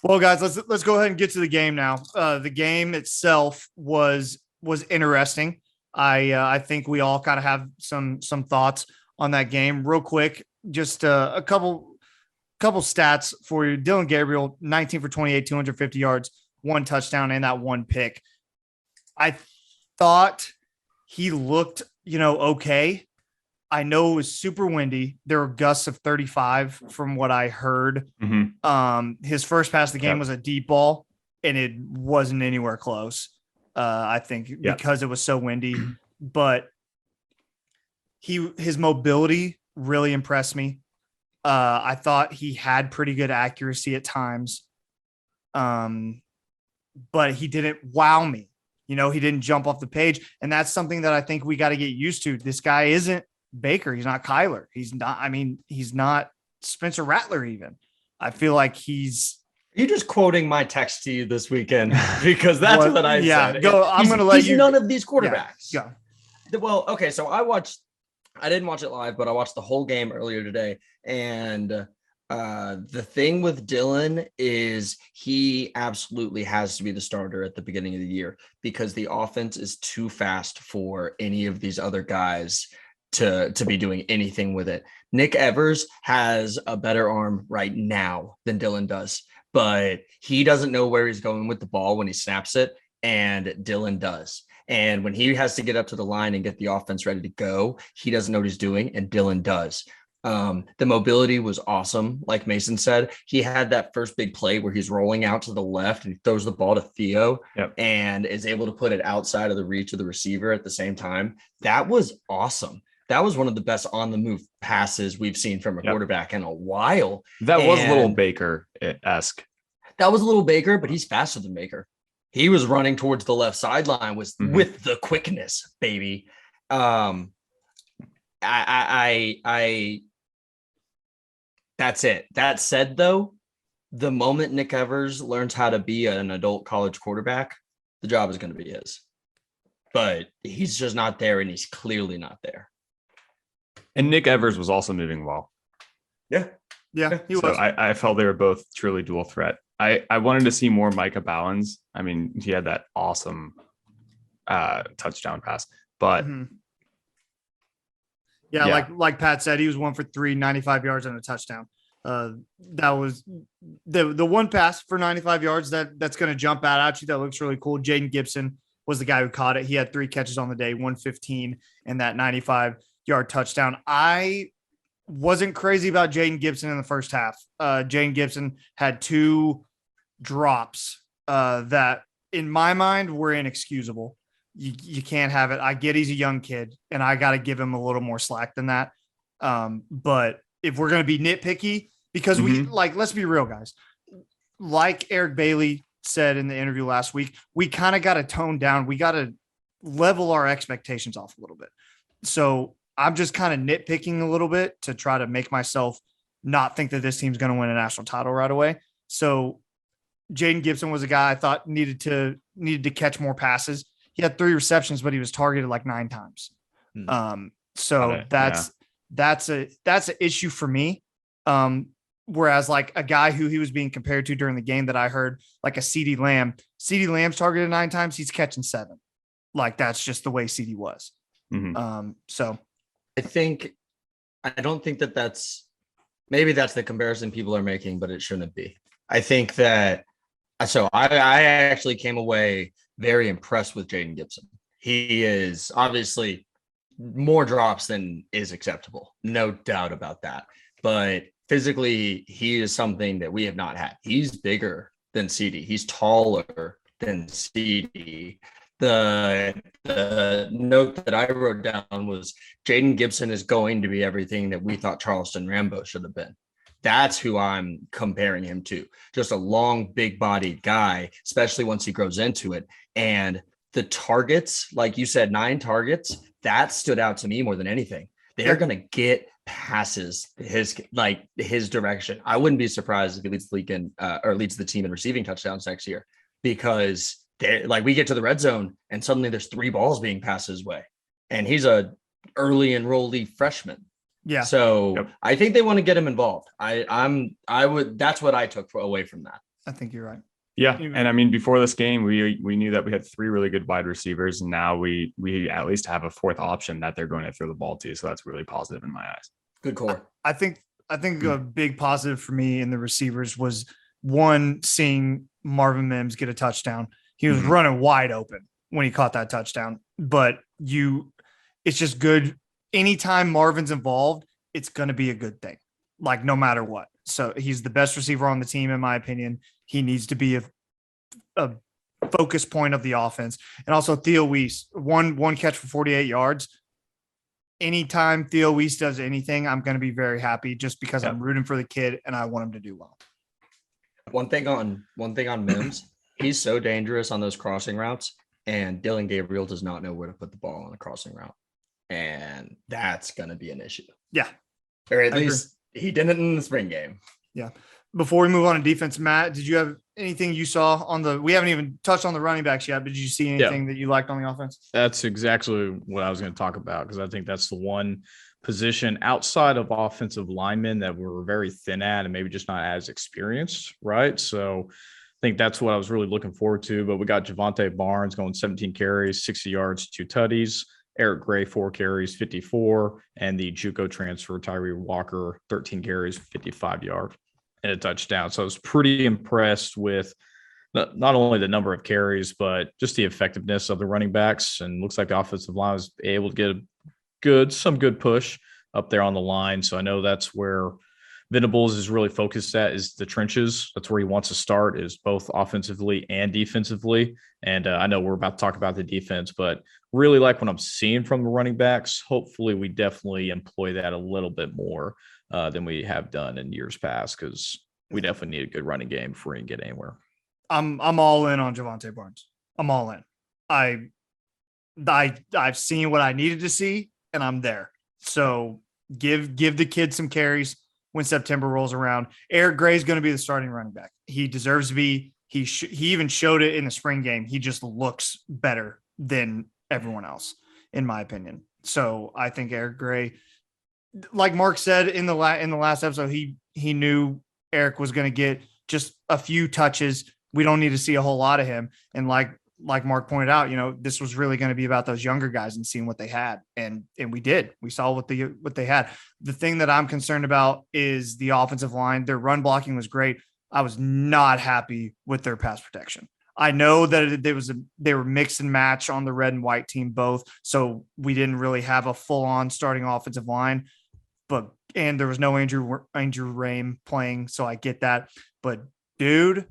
Well, guys, let's go ahead and get to the game now. The game itself was interesting. I think we all kind of have some thoughts on that game. Real quick, just a couple stats for you. Dylan Gabriel, 19 for 28, 250 yards, one touchdown, and that one pick. I thought he looked, okay. I know it was super windy. There were gusts of 35 from what I heard. His first pass of the game was a deep ball, and it wasn't anywhere close. I think because it was so windy, but his mobility really impressed me. I thought he had pretty good accuracy at times. But he didn't wow me. He didn't jump off the page. And that's something that I think we got to get used to. This guy isn't Baker. He's not Kyler. He's not Spencer Rattler even. I feel like he's. You're just quoting my text to you this weekend because that's what I said. Go. I'm going to let you. None of these quarterbacks. Yeah, go. Well, okay. So I didn't watch it live, but I watched the whole game earlier today. And the thing with Dylan is he absolutely has to be the starter at the beginning of the year because the offense is too fast for any of these other guys to be doing anything with it. Nick Evers has a better arm right now than Dylan does, but he doesn't know where he's going with the ball when he snaps it, and Dylan does. And when he has to get up to the line and get the offense ready to go, he doesn't know what he's doing, and Dylan does. The mobility was awesome. Like Mason said, he had that first big play where he's rolling out to the left and he throws the ball to Theo and is able to put it outside of the reach of the receiver at the same time. That was awesome. That was one of the best on the move passes we've seen from a quarterback in a while. That was a little Baker-esque. That was a little Baker, but he's faster than Baker. He was running towards the left sideline with the quickness, baby. That's it. That said, though, the moment Nick Evers learns how to be an adult college quarterback, the job is going to be his. But he's just not there, and he's clearly not there. And Nick Evers was also moving well. Yeah, he was. I felt they were both truly dual threat. I wanted to see more Micah Ballens. I mean, he had that awesome touchdown pass, but like Pat said, he was 1 for 3, 95 yards and a touchdown. That was the one pass for 95 yards that's going to jump out at you. That looks really cool. Jaden Gibson was the guy who caught it. He had 3 catches on the day, 115 and that 95-yard touchdown. I wasn't crazy about Jaden Gibson in the first half. Jaden Gibson had 2 drops that, in my mind, were inexcusable. You can't have it. I get he's a young kid, and I got to give him a little more slack than that. But if we're going to be nitpicky, because let's be real, guys. Like Eric Bailey said in the interview last week, we kind of got to tone down. We got to level our expectations off a little bit. So I'm just kind of nitpicking a little bit to try to make myself not think that this team's going to win a national title right away. So Jaden Gibson was a guy I thought needed to catch more passes. He had 3 receptions, but he was targeted like 9 times. So that's an issue for me. Whereas like a guy who he was being compared to during the game that I heard, like a CeeDee Lamb's targeted 9 times. He's catching 7. Like that's just the way CeeDee was. So I don't think that's maybe that's the comparison people are making, but it shouldn't be. I think that I actually came away very impressed with Jaden Gibson. He is obviously more drops than is acceptable. No doubt about that. But physically, he is something that we have not had. He's bigger than CeeDee. He's taller than CeeDee. The note that I wrote down was Jaden Gibson is going to be everything that we thought Charleston Rambo should have been. That's who I'm comparing him to. Just a long, big-bodied guy, especially once he grows into it. And the targets, like you said, 9 targets, that stood out to me more than anything. They're going to get passes his direction. I wouldn't be surprised if he leads the league or leads the team in receiving touchdowns next year, because we get to the red zone and suddenly there's 3 balls being passed his way, and he's a early enrollee freshman. Yeah. So I think they want to get him involved. That's what I took away from that. I think you're right. Yeah, and I mean, before this game, we knew that we had 3 really good wide receivers, and now we at least have a 4th option that they're going to throw the ball to. So that's really positive in my eyes. Good core. I think a big positive for me in the receivers was one, seeing Marvin Mims get a touchdown. He was running wide open when he caught that touchdown, but it's just good. Anytime Marvin's involved, it's going to be a good thing, like no matter what. So he's the best receiver on the team, in my opinion. He needs to be a focus point of the offense. And also Theo Weiss, one catch for 48 yards. Anytime Theo Weiss does anything, I'm going to be very happy just because I'm rooting for the kid and I want him to do well. One thing on Mims, he's so dangerous on those crossing routes, and Dylan Gabriel does not know where to put the ball on a crossing route. And that's going to be an issue. Yeah. Or at least he didn't in the spring game. Yeah. Before we move on to defense, Matt, did you have anything you saw we haven't even touched on the running backs yet, but did you see anything that you liked on the offense? That's exactly what I was going to talk about, because I think that's the one position outside of offensive linemen that we're very thin at and maybe just not as experienced, right? So I think that's what I was really looking forward to. But we got Javonte Barnes going 17 carries, 60 yards, 2 tutties. Eric Gray, 4 carries, 54. And the JUCO transfer, Tyree Walker, 13 carries, 55 yards. And a touchdown. So I was pretty impressed with not only the number of carries, but just the effectiveness of the running backs. And looks like the offensive line was able to get some good push up there on the line. So I know that's where Venables is really focused at, is the trenches. That's where he wants to start, is both offensively and defensively. And I know we're about to talk about the defense, but really like what I'm seeing from the running backs. Hopefully we definitely employ that a little bit more than we have done in years past, because we definitely need a good running game before we can get anywhere. I'm all in on Javonte Barnes. I'm all in. I've seen what I needed to see, and I'm there. So give the kid some carries when September rolls around. Eric Gray is going to be the starting running back. He deserves to be. He even showed it in the spring game. He just looks better than everyone else, in my opinion. So I think Eric Gray, like Mark said in the last episode, he knew Eric was going to get just a few touches. We don't need to see a whole lot of him. And like Mark pointed out, this was really going to be about those younger guys and seeing what they had. And we did. We saw what they had. The thing that I'm concerned about is the offensive line. Their run blocking was great. I was not happy with their pass protection. I know that they were mix and match on the red and white team both. So we didn't really have a full on starting offensive line, and there was no Andrew Rame playing. So I get that, but dude,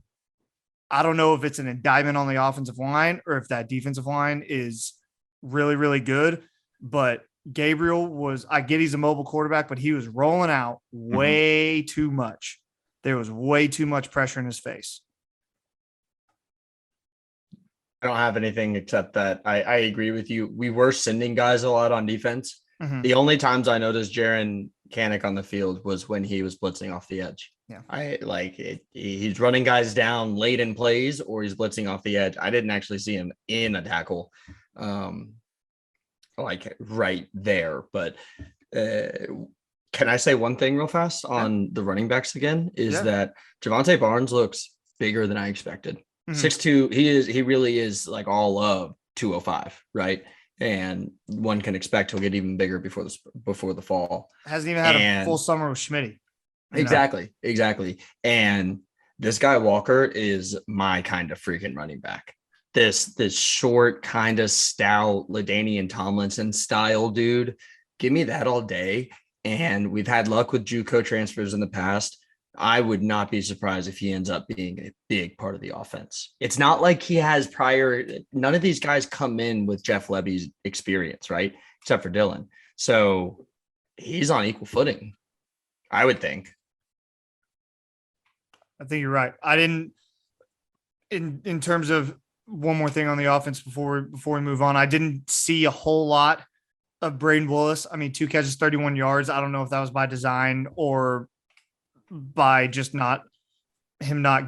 I don't know if it's an indictment on the offensive line or if that defensive line is really, really good, but Gabriel I get he's a mobile quarterback, but he was rolling out way too much. There was way too much pressure in his face. I don't have anything except that I agree with you. We were sending guys a lot on defense. Mm-hmm. The only times I noticed Jaron Kanik on the field was when he was blitzing off the edge. Yeah, he's running guys down late in plays, or he's blitzing off the edge. I didn't actually see him in a tackle, right there. But can I say one thing real fast on the running backs again? That Javonte Barnes looks bigger than I expected. 6'2", he really is like all of 205, right? And one can expect he'll get even bigger before the fall. Hasn't even had a full summer with Schmitty. Exactly. And this guy Walker is my kind of freaking running back. This short, kind of stout LaDainian Tomlinson style dude. Give me that all day. And we've had luck with JUCO transfers in the past. I would not be surprised if he ends up being a big part of the offense. It's not like he has none of these guys come in with Jeff Levy's experience, right? Except for Dylan. So he's on equal footing, I would think. I think you're right. I didn't, in terms of one more thing on the offense before we move on, I didn't see a whole lot of Braden Willis. I mean, 2 catches, 31 yards. I don't know if that was by design or by just not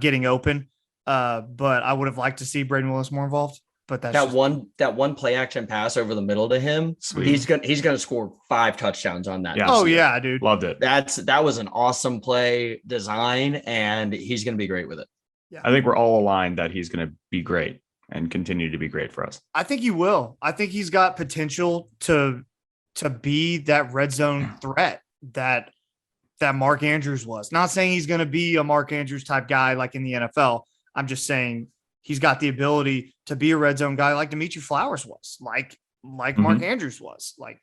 getting open. But I would have liked to see Braden Willis more involved. But that one play action pass over the middle to him, sweet. He's gonna score 5 touchdowns on that. Yeah. Oh yeah, dude, loved it. That was an awesome play design, and he's gonna be great with it. I think we're all aligned that he's going to be great and continue to be great for us. I think he will. I think he's got potential to be that red zone threat that Mark Andrews was. Not saying he's going to be a Mark Andrews type guy like in the NFL. I'm just saying he's got the ability to be a red zone guy like Demetri Flowers was, like Mark Andrews was. Like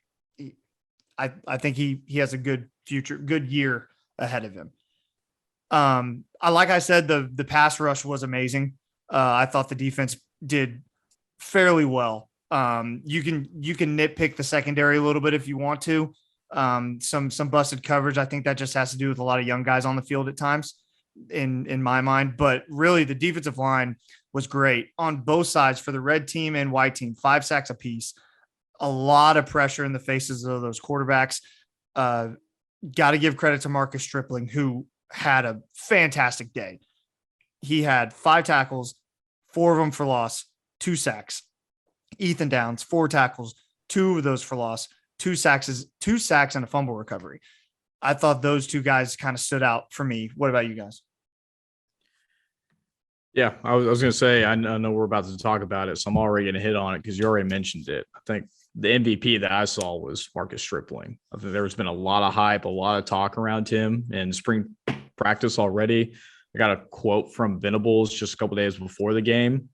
I think he has a good future, good year ahead of him. Like I said, the pass rush was amazing. I thought the defense did fairly well. You can nitpick the secondary a little bit if you want to. Some busted coverage. I think that just has to do with a lot of young guys on the field at times in my mind, but really the defensive line was great on both sides for the red team and white team, 5 sacks apiece, a lot of pressure in the faces of those quarterbacks. Got to give credit to Marcus Stripling, who had a fantastic day. He had 5 tackles, 4 of them for loss, 2 sacks. Eaton Downs, 4 tackles, 2 of those for loss, 2 sacks and a fumble recovery. I thought those 2 guys kind of stood out for me. What about you guys? Yeah, I was going to say, I know we're about to talk about it, so I'm already going to hit on it because you already mentioned it. I think the MVP that I saw was Marcus Stripling. I think there's been a lot of hype, a lot of talk around him in spring practice already. I got a quote from Venables just a couple days before the game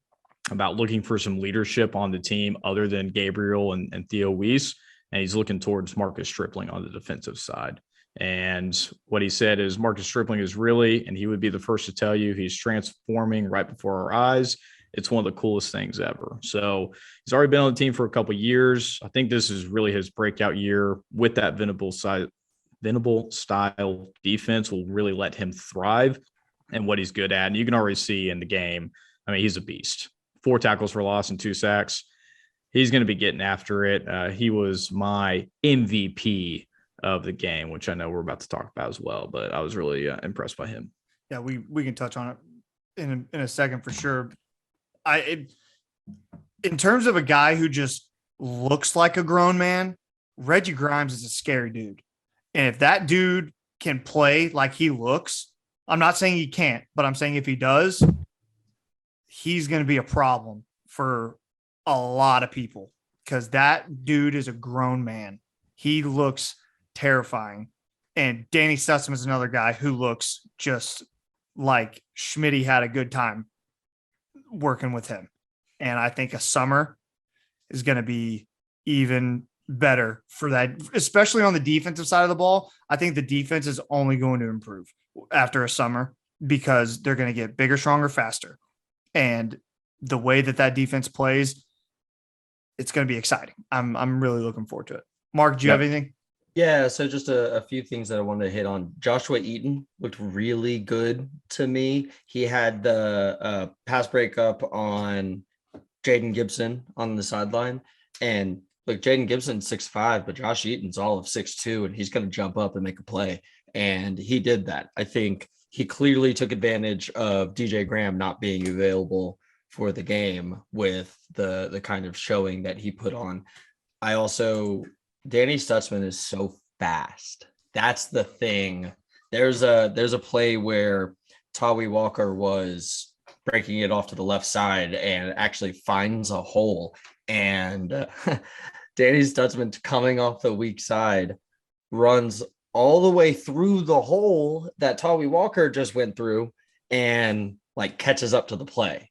about looking for some leadership on the team other than Gabriel and Theo Weiss, and he's looking towards Marcus Stripling on the defensive side. And what he said is Marcus Stripling is really, and he would be the first to tell you, he's transforming right before our eyes. It's one of the coolest things ever. So he's already been on the team for a couple of years. I think this is really his breakout year with that Venable style defense will really let him thrive and what he's good at. And you can already see in the game, I mean, he's a beast. 4 tackles for loss and 2 sacks. He's going to be getting after it. He was my MVP of the game, which I know we're about to talk about as well, but I was really impressed by him. Yeah, we can touch on it in a second for sure. In terms of a guy who just looks like a grown man, Reggie Grimes is a scary dude. And if that dude can play like he looks, I'm not saying he can't, but I'm saying if he does, he's going to be a problem for a lot of people because that dude is a grown man. He looks terrifying. And Danny Stutzman is another guy who looks just like Schmitty had a good time working with him. And I think a summer is going to be even better for that, especially on the defensive side of the ball. I think the defense is only going to improve after a summer because they're going to get bigger, stronger, faster. And the way that defense plays, it's going to be exciting. I'm really looking forward to it. Mark, do you have anything? Yeah, so just a few things that I wanted to hit on. Joshua Eaton looked really good to me. He had the pass breakup on Jaden Gibson on the sideline. And look, Jaden Gibson's 6'5", but Josh Eaton's all of 6'2", and he's going to jump up and make a play. And he did that. I think he clearly took advantage of DJ Graham not being available for the game with the kind of showing that he put on. Danny Stutzman is so fast. That's the thing. There's a play where Tawi Walker was breaking it off to the left side and actually finds a hole. And Danny Stutzman, coming off the weak side, runs all the way through the hole that Tawi Walker just went through and like catches up to the play.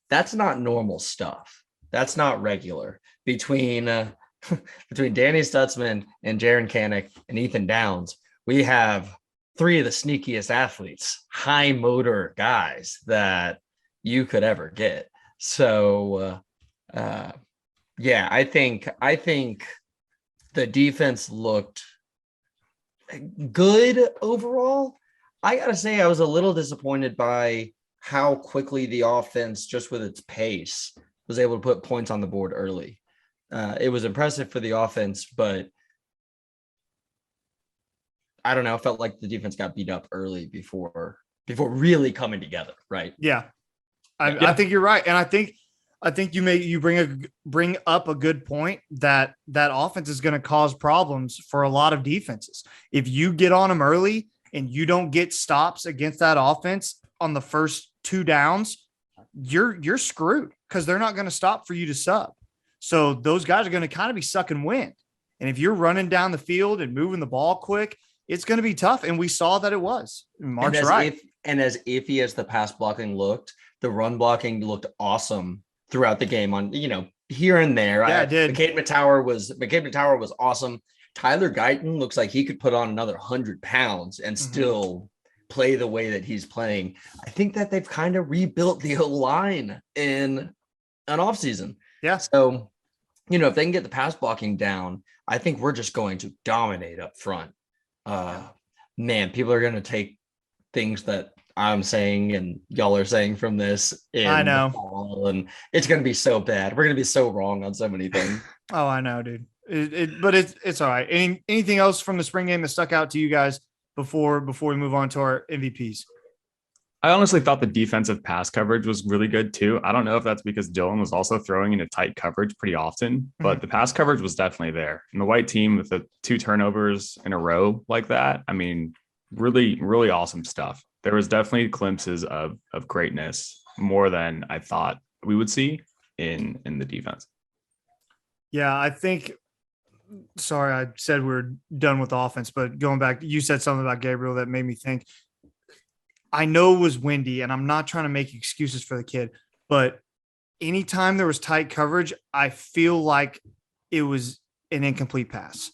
That's not normal stuff. That's not regular. Between Danny Stutzman and Jaron Kanek and Ethan Downs, we have 3 of the sneakiest athletes, high motor guys that you could ever get. So, yeah, I think the defense looked good overall. I gotta say, I was a little disappointed by how quickly the offense, just with its pace, was able to put points on the board early. It was impressive for the offense, but I don't know. I felt like the defense got beat up early before really coming together. Right. Yeah. I think you're right. And I think you bring up a good point that offense is going to cause problems for a lot of defenses. If you get on them early and you don't get stops against that offense on the first 2 downs, you're screwed because they're not going to stop for you to sub. So those guys are going to kind of be sucking wind. And if you're running down the field and moving the ball quick, it's going to be tough. And we saw that it was. Mark's right. As iffy as the pass blocking looked, the run blocking looked awesome throughout the game on, here and there. Yeah, it did. McCade Tower was awesome. Tyler Guyton looks like he could put on another 100 pounds and still play the way that he's playing. I think that they've kind of rebuilt the line in an offseason. Yeah. So, if they can get the pass blocking down, I think we're just going to dominate up front. Man, people are going to take things that I'm saying and y'all are saying from this. I know. And it's going to be so bad. We're going to be so wrong on so many things. Oh, I know, dude. But it's all right. Anything else from the spring game that stuck out to you guys before we move on to our MVPs? I honestly thought the defensive pass coverage was really good too. I don't know if that's because Dylan was also throwing into tight coverage pretty often, but the pass coverage was definitely there. And the white team with the 2 turnovers in a row like that, I mean, really, really awesome stuff. There was definitely glimpses of greatness, more than I thought we would see in the defense. Yeah, I think. Sorry, I said we're done with offense, but going back, you said something about Gabriel that made me think. I know it was windy, and I'm not trying to make excuses for the kid, but anytime there was tight coverage, I feel like it was an incomplete pass.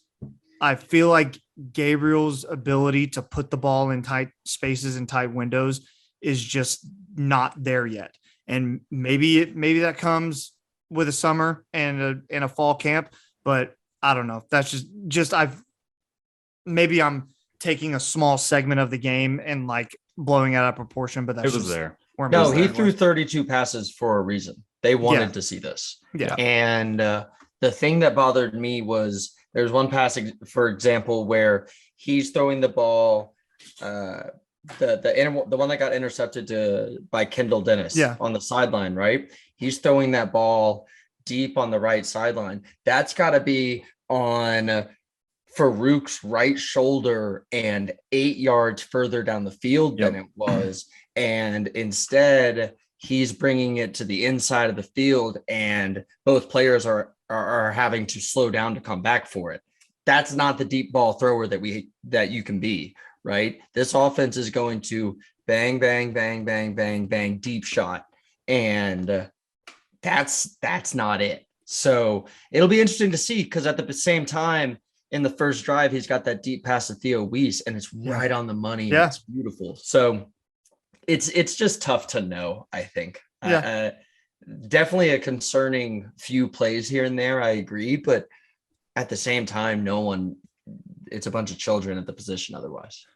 I feel like Gabriel's ability to put the ball in tight spaces and tight windows is just not there yet. And maybe that comes with a summer and a fall camp, but I don't know. That's just I'm taking a small segment of the game and like blowing it out of proportion, but that's it was there. No, he threw 32 passes for a reason. They wanted to see this. Yeah. And the thing that bothered me was there's one pass, for example, where he's throwing the ball, the one that got intercepted by Kendall Dennis on the sideline, right? He's throwing that ball deep on the right sideline. That's got to be on Farouk's right shoulder and 8 yards further down the field than it was. And instead, he's bringing it to the inside of the field, and both players are having to slow down to come back for it. That's not the deep ball thrower that you can be, right? This offense is going to bang, bang, bang, bang, bang, bang, deep shot. And that's not it. So it'll be interesting to see, because at the same time, in the first drive, he's got that deep pass to Theo Weiss, and it's right on the money. Yeah. It's beautiful. So it's just tough to know, I think. Definitely a concerning few plays here and there, I agree. But at the same time, it's a bunch of children at the position otherwise.